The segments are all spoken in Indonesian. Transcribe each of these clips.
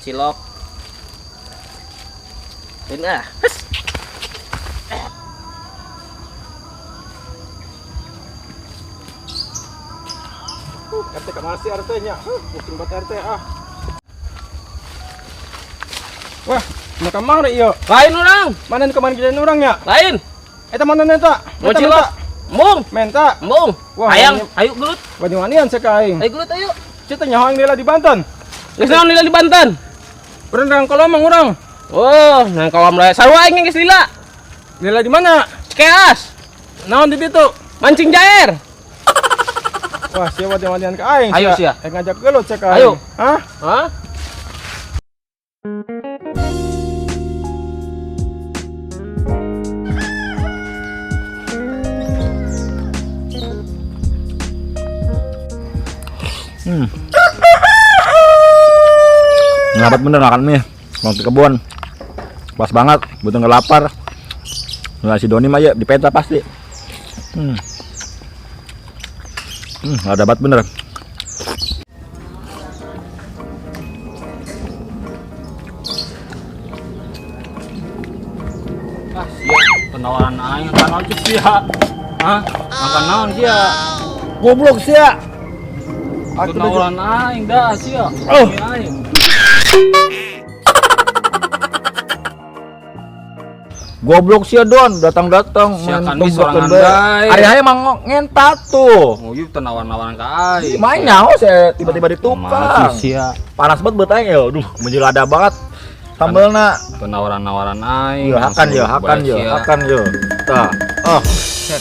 cilok. Ini ah. RT masih RT-nya. Pusing buat RT ah. Wah, nak kemana iyo? Lain orang. Mana nih kemarin kejadian orangnya? Lain. Eta mana neta? Mau cilok. Mung. Menta. Mung. Wah, Ayang, ini- ayo gelut. Banyuwangian saya kaing. Ayo gelut ayo. Cita nyawa yang di Banten. Geus naon lila di Banten? Berenang kolomang orang. Oh, nang kolam raya sarua aing geus lila. Lila di mana? Cikeas. Naon di situ? Mancing jair. Wah, siapa wadian ke aing? Ayo, sia. Ngajak gelut saya kaing. Ayo. Hah? Hah? Ngelapat bener makan mie. Mau ke kebun. Pas banget, butuh nggak lapar. Nah, si Doni mah ya di peta pasti. Ada banget bener. Ah, sia, penawaran aing kan aja sia. Hah? Makan naon sia? Goblok sih ya. Penawaran aing dah sia. Oh. Aing. Goblok sih Don, datang-datang Sia kan main di sorangan tumbuk bae. Ari aya emang ngentat tuh. Oh, ieu penawaran ka aing. Main nyaho saya tiba-tiba ditukang. Masih sia. Panas banget beteng ya. Aduh, menjelada banget. Sambelna. Penawaran aing. Yo hakan yo, langsung hakan bae yo, sia. hakan yo. Tah. Oh,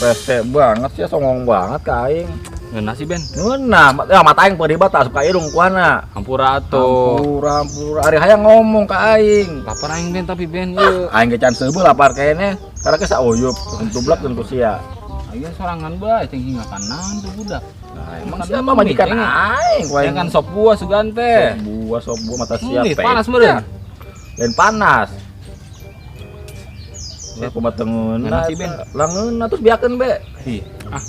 rese banget sih songong banget ka aing. Ngeunah sih Ben. Ngeunah, ya mata aing peribet asup ka irung kuana. Hampura atuh. Hampura ari hayang ngomong ka aing. Lapar aing Ben tapi Ben ieu. Aing ge can seubeul lapar kene. Karena ke sauyup, tublak tentu sia. Aing sorangan bae teh hinga kan naon tuh budak. Nah, emang Makan siapa mie, majikan tengah. aing? Aing kan sop buah sugan teh. Sop buah mata siap. Nih, panas meureun. Dan panas. Saya pematengeun. Ngeunah sih, Ben. Langeunna terus biakeun be. Ih, ah.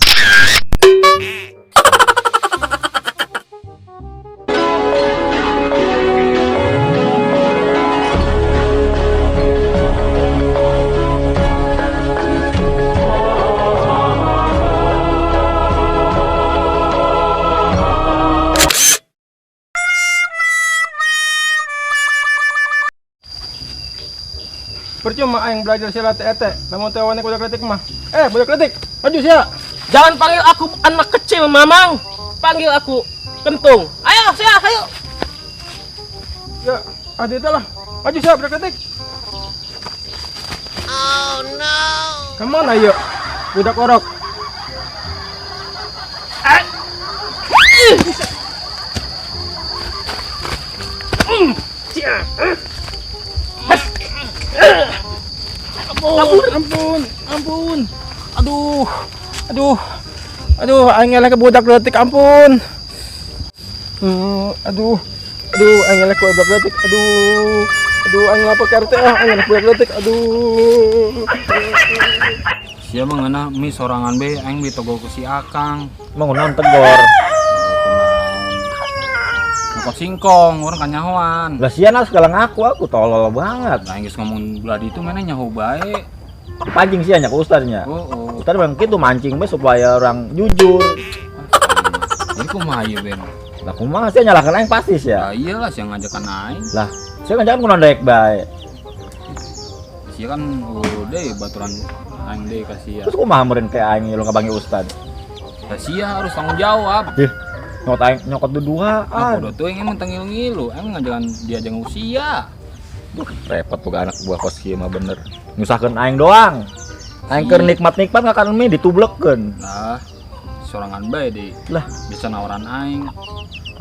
Percuma aing belajar silat ete. Lamun teh wanek budak letik mah. Budak letik, maju sia. Jangan panggil aku anak kecil, Mamang. Panggil aku Kentung. Ayo, sia, ayo. Ya, adi lah. Maju sia budak letik. Oh no. Kemana yuk? Budak orok. Ampun. Aduh, aing elek ke budak letik, ampun. Aing elek ke budak letik, aing lapor ke RT aing elek budak letik, Sia mah ngeunah mie sorangan be aing ditogol ku si Akang. Emang naon tegor. Ngokot singkong, orang kan nyahoan. Lah sia nah segala ngaku aku tolol banget. Nah, geus ngomong beladi itu mana nyaho bae. Pancing sia nya ku ustadnya. Oh. Ustad memang kitu mancing be supaya orang jujur. Jadi kumaha ieu Ben? Lah kumaha sia nyalahkeun aing pasti sia. Ya iyalah sia ngajakan aing. Lah, sia kan jangan kunaon daek bae. Sia kan udah ya baturan aing deui ka sia. Terus kumaha meureun ke aing lu ngabangi ustad. Lah sia harus tanggung jawab. Nyokot duduaan. Aku udah tuh ingin mentengil ngilu, aing ngajakan dia jeung usia. Repot tuh anak buah kos kieu mah bener. Nyusahkeun aing doang. Aing keur nikmat-nikmat ngakan mie ditublekeun. Nah, sorangan bae deh. Lah, Bisa nawaran aing.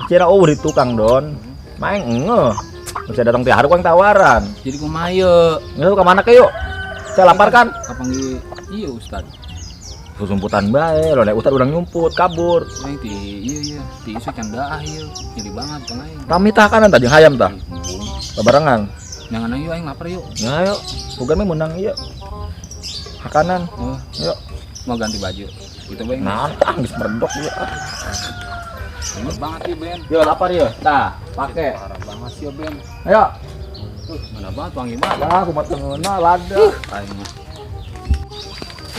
kira di tukang Don. Maeng engeuh. Bisa datang tiap hari ku tawaran. Jadi kumaha ieu? Ngeus ka mana ke yuk? Saya lapar kan? Kapanggil ieu Ustad. Susumputan bae, lo nek ustad urang nyumput kabur. Aing ti isu can daah ieu. Jadi banget kan aing. Kami tah kanan tadi hayam tah. Babarengan. Jangan ayo aing lapar yuk. Nah, yuk. Bukan mah menang ieu. Hakanan. Oh, Yuk. mau ganti baju. Itu bae. Nah, geus merdok ieu. Ingat banget sih Ben. Yo lapar yo. Tah, pakai. Parah banget sih ya Ben. Ayo. Mana banget wangi banget. Lah, aku mah tengeuna lada. Aing mah.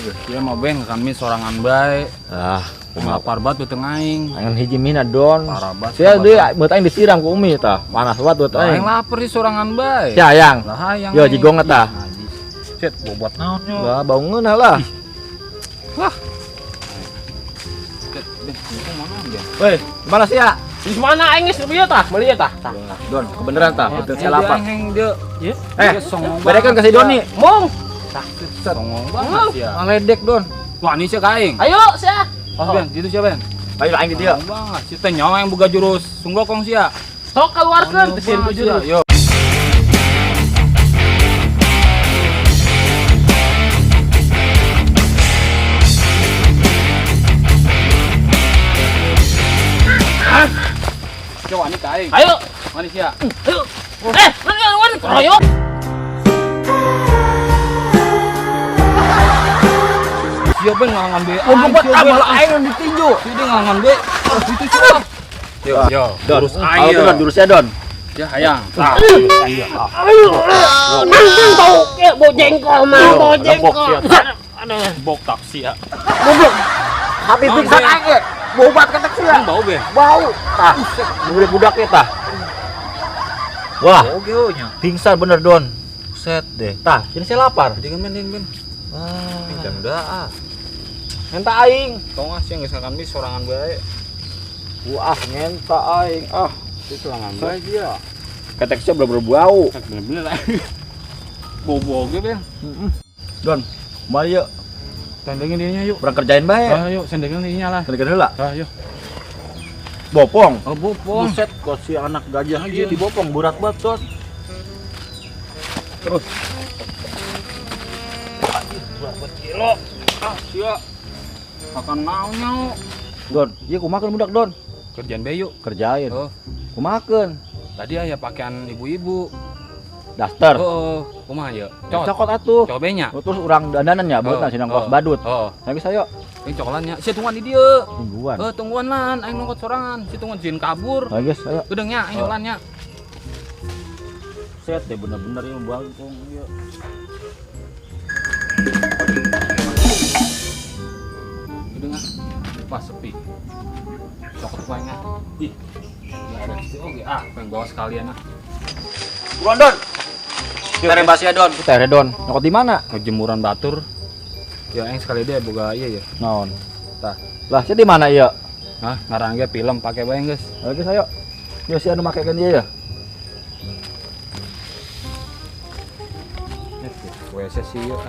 Iya mah Ben kami sorangan bae. Ah, Lapar banget tuh aing. Angan hiji mina don. Parah banget. Sia deui meut aing disiram ku Umi tah. Panas banget buat Aing aing. lapar sih sorangan bae. Sia hayang. Lah hayang. Yo jigong eta. Cet bobot naon yo. Lah bau ngeunah lah. Cet Ben, itu mana Ben? Weh, gimana sih ya? Di mana aing geus bieu tah? Meuli tah. Tah. Don, kebeneran tah. Itu saya lapar. Heng dia. Ye. Berekan kasih Doni. Mong. Songong banget ya. Ngaledek Don. Wah, ini sih kaing. Ayo, sia. Oh, Ben, itu siapa Ben? Ayo aing di dia. Songong banget. Si teh nyawa yang boga jurus sunggokong sia. Sok keluarkeun teh sieun ku jurus. Yo. Coba nih kaing. Ayo. Manusia. Ayo. Wan, ayo. Siapa Ben ngalangan be? Goblok tambah aing ditinju. Si dia ngalangan be. Itu siapa? Yo, Don, terus ayo ayo. Don, jurusnya Don. Ya hayang. Tah. Nang bau ke bau jengkol mah, bau jengkol. Bok taksi ya. Goblok. Tapi pingsan aing ge. Bau banget ketek sia. Bau Ben. Bau. Tah, budak budak tah. Wah, Oke nya. pingsan bener Don. Set deh. Tah, jadi saya lapar. Jangan Ben. Ah, Jam dah. ngenta aing. Tau nggak sih yang geus kami sorangan bae. Wah, ngenta aing. Ah, Itu sorangan bae dia. ketek sia bener-bener bau. Bener-bener lah. Bobo ge Ben. Don, kembali yuk. Tandengin dirinya yuk. Berang kerjain bae. Ayo, sendengin dirinya lah. Kerjain heula. Ayo. Bopong. Oh, bopong. Buset, kok si anak gajah aja dibopong berat banget, Don. Terus. Berapa kilo? Ah, sia. Makan naon. Don, iya kumakeun budak Don. Kerjaan bae yuk. Kerjain. Oh, Kumakeun. tadi aya pakaian ibu-ibu. Daster. Oh, kumaha ya? Cokot atuh. Cobenya. Terus urang dandanan ya, buat nasi nangkos badut. Oh, Nah, bisa yuk. ini cokolannya. Si tungguan di dieu. Tungguan. Tungguan lan, aing nongkot sorangan. Si tungguan jin kabur. Nah, guys, ayo. Gedengnya, aing cokolannya. Set deh bener-bener ini bangkong. Yuk. Gedengnya. Pas sepi. Cokot kuenya. Ih. Ya ada di situ oke. Ah, pengen bawa sekalian ah. Buruan Don. Tere Basia Don. Tere Don. Nyokot di mana? Ngejemuran batur. Ya aing sekali dia boga iya ya. Naon? Tah. Lah, saya di mana iya? Hah, ngarang ge film pakai bae geus. Ayo guys, ayo. Yo si anu make kan dia ya. WC sih yuk.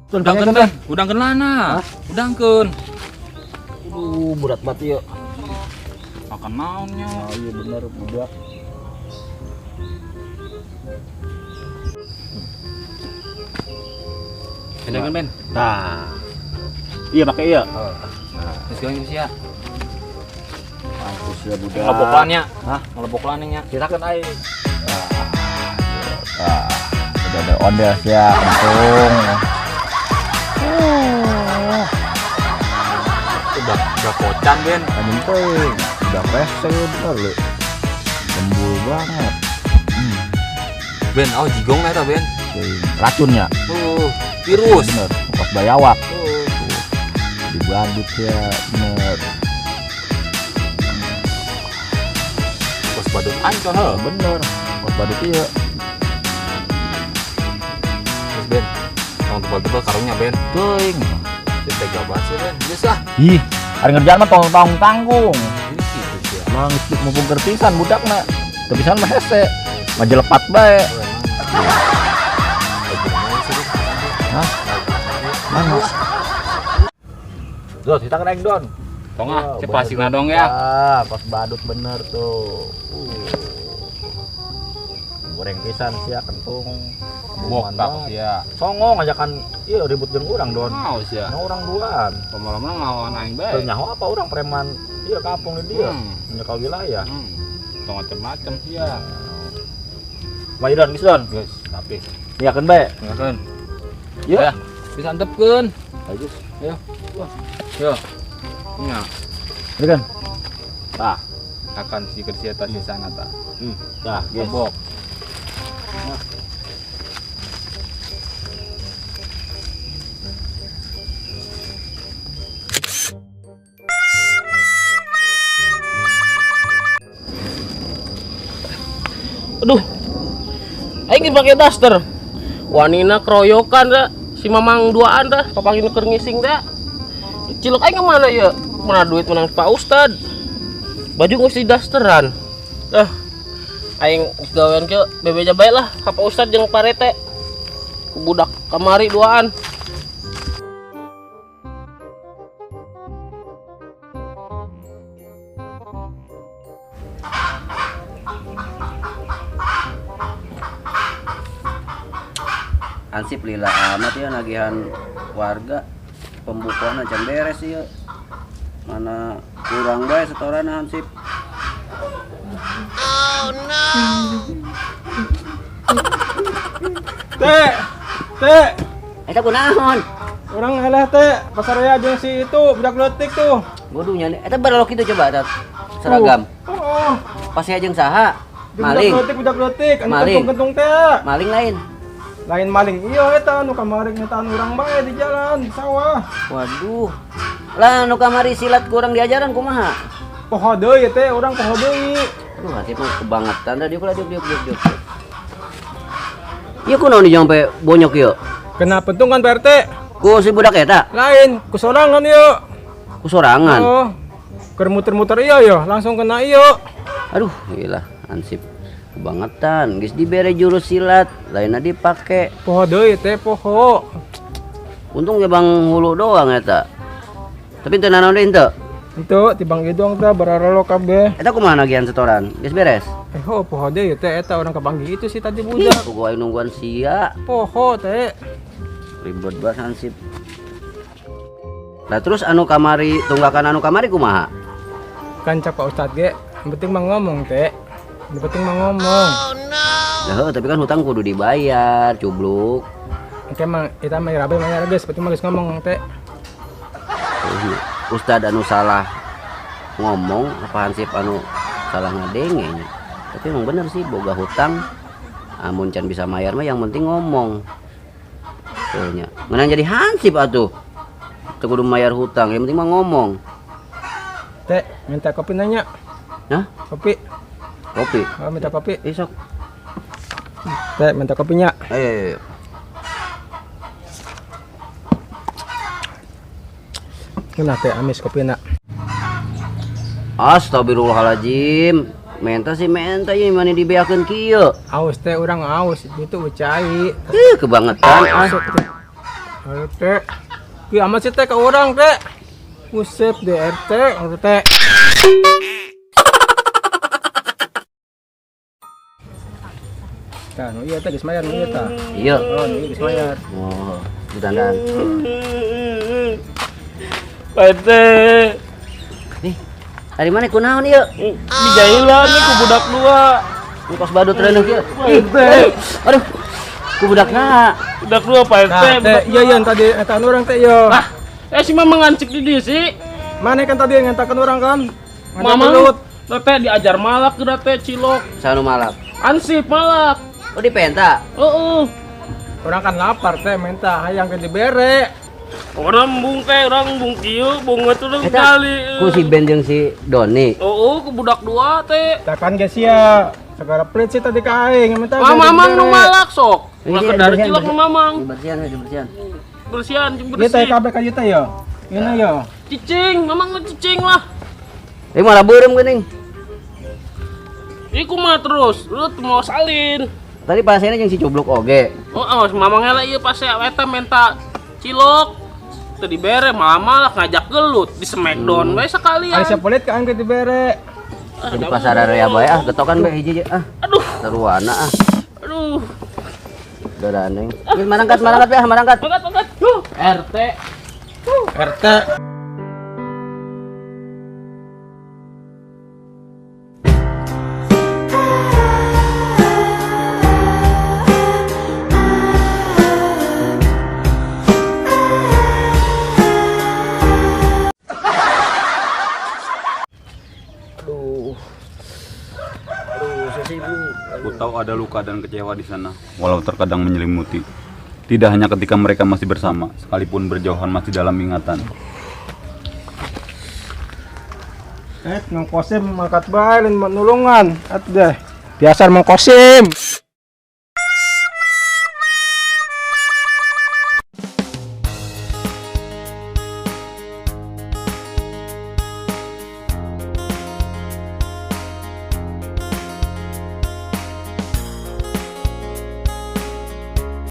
pengen Udangkeun Ben, udangkeun lana. Udangkeun. Berat banget yuk. Makan naonnya. Oh iya bener budak. Udangkeun Ben. Nah. Iya pakai iya. Terus gawe sia. Mampus ya budak. Ngeleboklannya. Hah? Ngeleboklannya. Kita kan air. Nah, udah ada ondes ya, untung. Udah kocan Ben. Yang penting udah pesek lu. Lembul banget. Ben, oh jigong eta Ben. Racunnya. Virus. Bener, pas bayawak. Oh. Di badut ya, bener. Bos badut ancol heuh. Bener, pas badut iya. Terus Ben. Tong tebal-tebal karungnya Ben. Teuing. Dia tega banget sih Ben. Geus ah. Ih, hari ngerjaan mah tanggung-tanggung. Ini gitu sih. Mang mumpung kerpisan budakna. Kerpisan mah hese. Mah jelepat bae. Hah? Mana? Don, kita kena Don. Tong ah, si pasingna dong ya. Ah, pas badut bener tuh. Goreng pisan sia kentung. Bok tak sia. Songong ajakan iya ribut jeung urang Don. Mau sia. Nah, urang duaan. Lama-lama ngelawan aing bae. Teu nyaho apa urang preman iya kampung di dia. Nyekal wilayah. Tong macem-macem sia. Mah Don, geus Don. Geus, tapi Yakeun bae. ngakeun. Yuk. Bisa antepkeun. Ayo. Yo. Nya. Ini kan. Tah. akan si kersieta si sana ta. Tah, guys. Gebok. Aduh, aing pakai daster. Wanina keroyokan dah, si mamang duaan dah, papangin keur ngising dah. Cilok aing kemana ya? Mana duit menang Pak Ustad. Baju mesti dasteran. Aing gawean ke bebeja bae lah, ka Pak Ustad jeung Parete. Ku budak kamari duaan. Ansip lila amat ya nagihan warga pembukuan aja beres ya mana kurang bae setoran Ansip. Teh, Eta kunaon? orang eleh teh pasar raya jeung si itu budak letik tuh. Bodohnya nih. Eta baralok itu coba tat seragam. Oh, Pas ya jeung saha? budak Maling. letik, anu Maling. kentung-kentung teh. Maling lain. Lain maling iya eta anu kamari ngetaan urang bae di jalan di sawah. Waduh. Lah nu kamari silat kurang diajaran kumaha? Poho deui teh, urang poho deui. Aduh, hati mah kebangetan dah diuk. Ieu kunaon dijampe bonyok ieu? Kena pentung kan Pak RT? Ku si budak eta Lain, kusorangan ieu. kusorangan. Oh. Keur muter-muter iya ya, langsung kena iya. Aduh, gila Ansip kebangetan. Geus dibere jurus silat, lainna dipake. Poho deui teh, poho. Untung ya Bang hulu doang eta. Tapi teu nanaon deui henteu. Itu tibang idong teh bararolo kabeh. Eta kumaha nagihan setoran? Geus beres? Poho deui teh eta orang kabanggi itu sih tadi budak. Pokok aing nungguan sia. Poho teh. Ribet banget Ansip. Lah terus anu kamari, tunggakan anu kamari kumaha? Kan cak Pak Ustad ge, yang penting mah ngomong teh. Yang penting mah ngomong. Lah tapi kan hutang kudu dibayar, cubluk. Engke mah eta mah rabe mah geus, penting mah geus ngomong teh. Ustad anu salah ngomong apa Hansip anu salah ngadenge nya. Tapi emang bener sih boga hutang amun can bisa mayar mah yang penting ngomong. Kayaknya ngeunang jadi Hansip atuh. Teu kudu mayar hutang, yang penting mah ngomong. Teh, minta kopi nanya. Hah? Kopi. Kopi. Oh, minta kopi. Sok. Teh, minta kopinya. Ayo. Kenapa teh amis kopina? Astagfirullahaladzim. Menta sih menta ya mana dibeakeun kieu. Aus teh urang aus, itu ucai. Kebangetan. Masuk teh. Ayo teh. Ki amat sih teh ka urang teh. Buset DRT, teh. Kan, iya teh geus mayar iya tah. Iya. Oh, iya geus mayar. Oh, dandan. Pak RT, Nih, dari mana kunaon ieu? di jailan nih ku budak dua. Ini kos badut reneuh kieu. Pak RT, Aduh. Ku budakna. budak dua Pak RT. Nah, teh, iya yang tadi eta urang teh yo. Lah, si mamang ngancik di dieu sih. Mana kan tadi yang ngentakeun urang kan? Mamang, teh diajar malak geura teh cilok. Sanu malak. Ansip malak. Oh dipenta. Heeh. Urang kan lapar teh, minta hayang ke dibere. Orang bungke, orang bung kieu, bunget urang Eta kali. ku si Ben jeung si Doni. Ku budak dua teh. Takan geus ya. Segala pelit sih tadi ka aing, minta. Mamang nu malak sok. Ini Ulah dia kedar bersihan, cilok nu mamang. Bersihan. Bersihan, Ieu teh bersih. kabeh ka ieu teh yo. Ini yo. Cicing, mamang nu cicing lah. Malah beureum geuning. Iku mah terus, lu mau salin. Tadi pasena jeung si Cubluk oge. Oh, mamang heula ieu pas eta minta cilok. Teu dibere, malah ngajak gelut di smackdown we sekalian. Ari pelit ka aing ke dibere. Di pasar area bae getokan bae hiji Aduh, Taruana aduh. Dadaneng. Geus marangkat bae marangkat. Angkat. RT. RT. ada luka dan kecewa di sana, walau terkadang menyelimuti. Tidak hanya ketika mereka masih bersama, sekalipun berjauhan masih dalam ingatan. Mang Kosim mangkat bae lain nulungan. At deh. Biasa Mang Kosim.